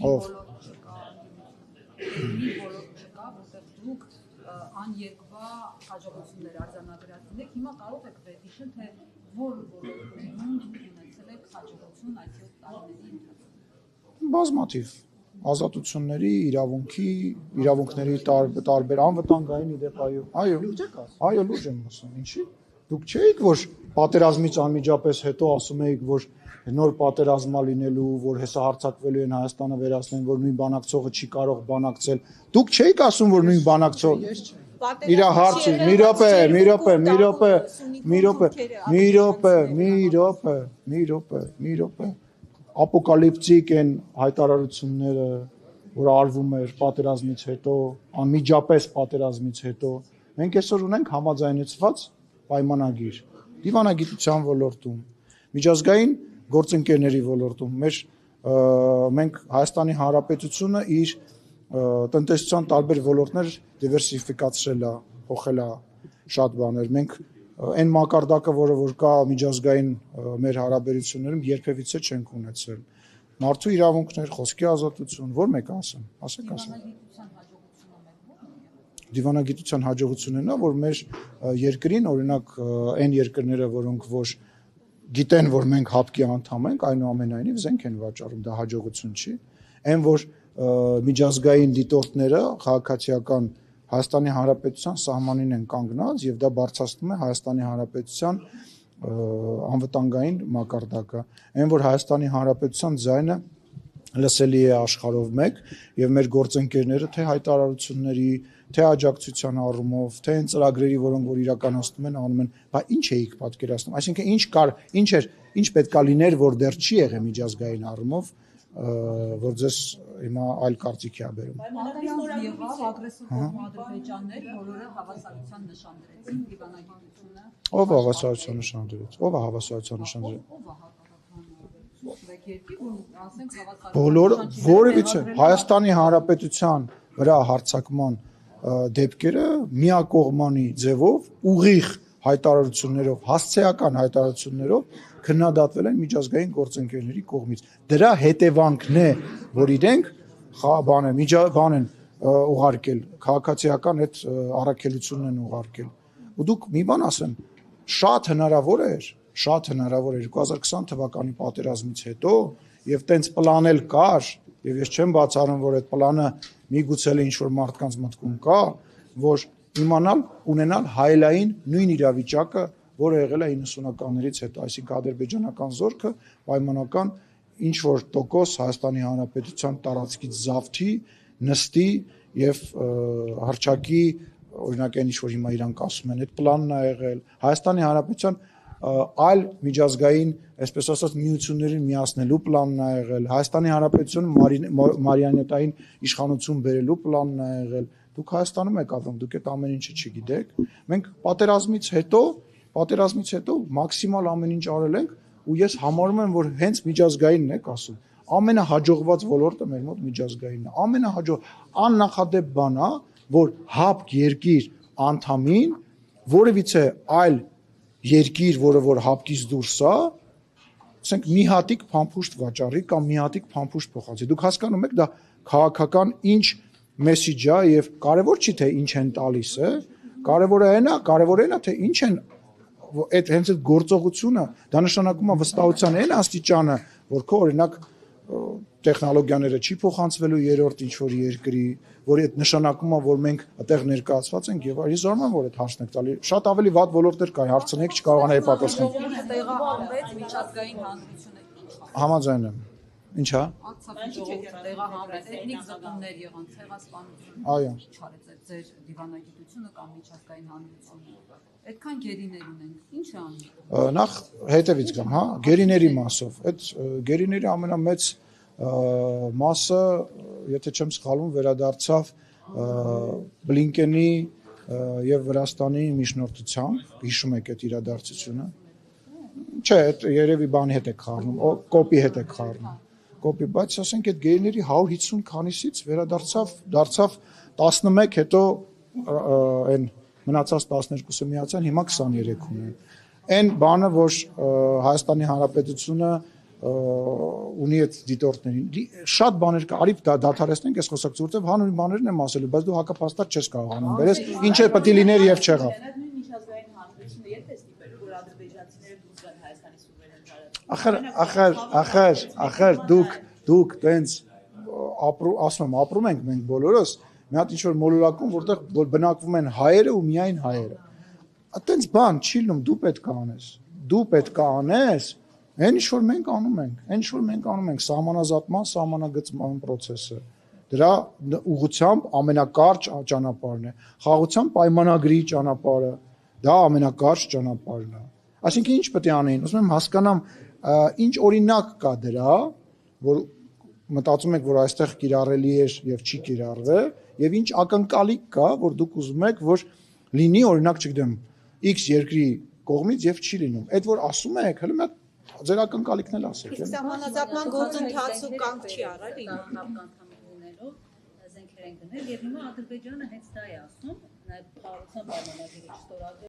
որտեղ դուք աներկվա հաջողություններ արձանագրացել եք, հիմա կարող եք վերհիշել, թե որ ոլորտներում ունեցել եք հաջողություն այդ 7 տարիների ընթացքում։ Բազմաթիվ ազատությունների, իրավունքների տարբեր անվտանգային իդեպ, այո, լուրջ եմ ասում, ինչի։ Դուք չէիք, որ պատերազմից անմիջապես հետո ասում էիք, որ նոր պատերազմա լինելու, որ հեսա հարձակվելու են Հայաստանը վերացնեն, որ նույն բանակցողը չի կարող բանակցել։ Դուք չէիք ասում, որ նույն բանակցող իր հարցը, մի րոպե, ապոկալիպտիկ են հայտարարությունները, որ արվում էր պատերազմից հետո, անմիջապես պատերազմից հետո։ Մենք այսօր ունենք համաձայնեցված պայմանագիր դիվանագիտության ոլորտում, միջազգային գործընկերների ոլորտում, մենք Հայաստանի Հանրապետությունը իր տնտեսության տարբեր ոլորտներ դիվերսիֆիկացրել է, փոխել է շատ բաներ, մենք այն մակարդակը, որ կա միջազգային մեր հարաբերություններում երբևիցե չենք ունեցել, մարդու իրավունքներ, խոսքի ազատություն, որ մեկ ասեմ, ասեք։ Դիվանագիտության հաջողությունն է, որ մեր երկրին, օրինակ, այն երկրները, որոնք որ գիտեն, որ մենք ՀԱՊԿ-ի անդամ ենք, այնուամենայնիվ զենք են վաճառում, դա հաջողություն չի։ Այն, որ միջազգային դիտորդները քաղաքացիական Հայաստանի Հանրապետության սահմանին են կանգնած եւ դա բարձրացնում է Հայաստանի Հանրապետության անվտանգային մակարդակը։ Այն, որ Հայաստանի Հանրապետության ձայնը լսելի է աշխարհով մեկ եւ մեր գործընկերները թե հայտարարությունների, թե աջակցության առումով, թե այն ծրագրերի, որոնք որ իրականացնում են, անում են, բայց ինչ էիք պատկերացնում, այսինքն ինչ պետքա լիներ, որ դեռ չի եղել միջազգային առումով, որ ձեզ հիմա այլ կարծիքի է բերում։ Եղավ ագրեսոր կողմը ադրբեջաններ, որոնը հավասարության նշան դրեցին դիվանագիտությունը։ Ով հավասարության նշան դրեց։ Ով է հավասարության նշան դրել։ Բոլորը, որևիցե Հայաստանի Հանրապետության վրա հարձակման դեպքերը միակողմանի ձևով ուղիղ հայտարարություններով, հասցեական հայտարարություններով քննադատվել են միջազգային գործընկերների կողմից։ Դրա հետևանքն է, որ իրենք բան են ուղարկել, քաղաքացիական այդ առաքելությունն են ուղարկել։ Ու դուք մի բան ասեմ, շատ հնարավոր էր 2020 թվականի պատերազմից հետո եւ տենց պլանել կար, եւ ես չեմ բացառում, որ այդ պլանը միգուցե ինչ-որ մարդկանց մտքում կա, որ ունենալ հայելային նույն իրավիճակը, որը եղել է 90-ականներից հետո, այսինքն ադրբեջանական զորքը պայմանական ինչ-որ տոկոս Հայաստանի Հանրապետության տարածքից զավթի, նստի եւ հռչակի, օրինակ այն ինչ-որ հիմա իրանք ասում են, այդ պլանն է եղել, Հայաստանի Հանրապետության այլ միջազգային, այսպես ասած, միություններին միացնելու պլանն է եղել, Հայաստանի Հանրապետությունը մարիոնետային իշխանություն բերելու պլանն է եղել, դուք Հայաստանում եք ապրում, դուք այդ ամեն ինչը չգիտեք, մենք պատերազմից հետո մաքսիմալ ամեն ինչ արել ենք ու ես համարում եմ, որ հենց միջազգայինն եք ասում, ամենահաջողված ոլորտը մեր մոտ միջազգայինն է, աննախադեպ բան է, որ ՀԱՊԿ երկիր անդամին որևիցե այլ երկիր, որը որ ՀԱՊԿ-ից դուրս է, ասենք մի հատիկ փամփուշտ վաճառի կամ մի հատիկ փամփուշտ փոխանցի։ Դուք հասկանում եք դա քաղաքական ինչ մեսիջ է եւ կարեւոր չի թե ինչ են տալիս, կարեւորը այն է, թե ինչ են այդ հենց այդ գործողությունը, դա նշանակում է վստահության այն աստիճանը, որ քո օրինակ տեխնոլոգիաները չի փոխանցվելու երրորդ ինչ-որ երկրի, որ այդ նշանակում է, որ մենք այդտեղ ներկայացված ենք եւ ես զարմանում եմ, որ այդ հարցն եք տալի։ Շատ ավելի վատ ոլորտներ կա, հարցնեք, չկարողանայի պատասխանել։ Տեղահանվեց միջազգային հանրությունը։ Համաձայն եմ։ Ինչ է։ Արցախի ժողովուրդը տեղահանվեց, էթնիկ զտումներ եղան, ցեղասպանություն։ Այո։ Ինչ արեց այդ ձեր դիվանագիտությունը կամ միջազգային հանրությունը։ Այդքան գերիներ ունենք, ինչ է անում։ Նախ հետևից գամ, հա, գերիների մասով։ Այդ գերիների ամենամեծ մասը, եթե չեմ սխալվում, վերադարձավ Բլինկենի եւ Վրաստանի միջնորդությամբ, հիշում եք այդ իրադարձությունը։ Չէ, երևի բանի հետ եք խառնում, կոպի հետ եք խառնում։ Կոպի, բայց ասենք այդ գերիների 150 քանիսից վերադարձավ 11, հետո այն մնացած 12-ը միացան, հիմա 23 ունեն։ Այն բանը, որ Հայաստանի Հանրապետությունը ունի այդ դիտորդներին շատ բաներ կա, արի դադարեցնենք այս խոսակցությունը, որտեղ հանուն բաներն եմ ասելու, բայց դու հակապաստատ չես կարողանում բերես, ինչ է պետք է լիներ եւ չեղավ։ Նույն միջազգային հանրությունը երբ է ստիպել, որ ադրբեջանցիները դուրս գան Հայաստանի սուվերեն տարածքից։ Ախր դուք տենց ասում եմ, ապրում ենք մենք բոլորս մի հատ ինչ-որ մոլորակում, որտեղ բնակվում են հայերը ու միայն հայերը։ Այտենց բան չի լինում, դու պետք է անես, այն ինչ որ մենք անում ենք, սահմանազատման, սահմանագծման process-ը։ Դրա ուղղությամբ ամենակարճ ճանապարհն է։ Խաղաղության պայմանագրի ճանապարհը, դա ամենակարճ ճանապարհն է։ Այսինքն ինչ պետք է անեին, ուզում եմ հասկանամ, ինչ օրինակ կա դրա, որ մտածում եք, որ այստեղ կիրառելի է եւ չի կիրառվել, եւ ինչ ակնկալիք կա, որ դուք ուզում եք, որ լինի, օրինակ, չգիտեմ, X երկրի կողմից եւ չի լինում։ Այդ որ ասում եք, հələ մի հատ ձեր ակնկալիքն էլ ասեք։ Սահմանազատման գործընթացը կանգ չի առել։ Անդամություններով զենքեր են գնել եւ հիմա Ադրբեջանը հենց դա է ասում, նաեւ խաղաղության պայմանագիրը չստորագրել